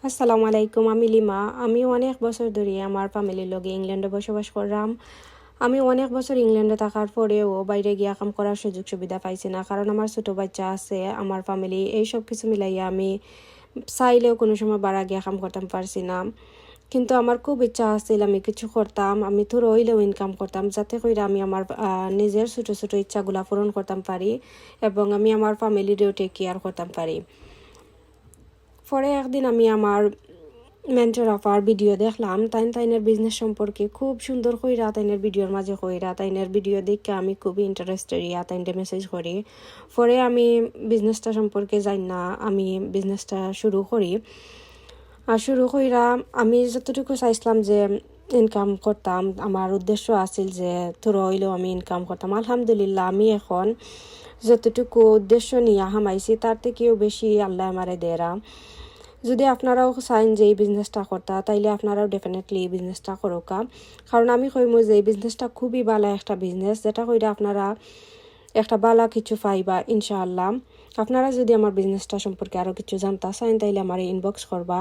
আসসালামু আলাইকুম, আমি লিমা। আমি অনেক বছর ধরে আমার ফ্যামিলির লগে ইংল্যান্ডে বসবাস করলাম। আমি অনেক বছর ইংল্যান্ডে থাকার পরেও বাইরে গিয়া কাম করার সুযোগ সুবিধা পাইছি না, কারণ আমার ছোট বাচ্চা আছে, আমার ফ্যামিলি, এই সব কিছু মিলাইয়া আমি চাইলেও কোনো সময় বাড়া গিয়া কাম করতাম পারছি না। কিন্তু আমার খুব ইচ্ছা আছিল আমি কিছু করতাম, আমি তো রইলেও ইনকাম করতাম, যাতে করে আমি আমার নিজের ছোট ছোট ইচ্ছাগুলা পূরণ করতাম পারি এবং আমি আমার ফ্যামিলিরেও টেক কেয়ার করতাম পারি। পরে একদিন আমি আমার মেন্টর আপার ভিডিও দেখলাম, তাইনের বিজনেস সম্পর্কে খুব সুন্দর কইরা তাইনের ভিডিওর মাঝে কইরা, তাইনের ভিডিও দেখে আমি খুবই ইন্টারেস্টেড ইয়া তাইনটা মেসেজ করি। পরে আমি বিজনেসটা সম্পর্কে জানি না, আমি বিজনেসটা শুরু করি। আর শুরু কইরা আমি যতটুকু চাইছিলাম যে ইনকাম করতাম, আমার উদ্দেশ্য আছিল যে থোড়া হইলেও আমি ইনকাম করতাম। আলহামদুলিল্লাহ, আমি এখন যতটুকু উদ্দেশ্য নিয়ে হামাইছি তার থেকেও বেশি আল্লাহ আমারে দেরা। যদি আপনারাও চান যে এই বিজনেসটা করতা, তাইলে আপনারাও ডেফিনেটলি এই বিজনেসটা করোকা, কারণ আমি কইমু যে এই বিজনেসটা খুবই ভালো একটা বিজনেস, যেটা কইরা আপনারা একটা ভালো কিছু পাইবা ইনশাআল্লাহ। আপনারা যদি আমার বিজনেসটা সম্পর্কে আরও কিছু জানতে চান তাইলে আমার ইনবক্স করবা।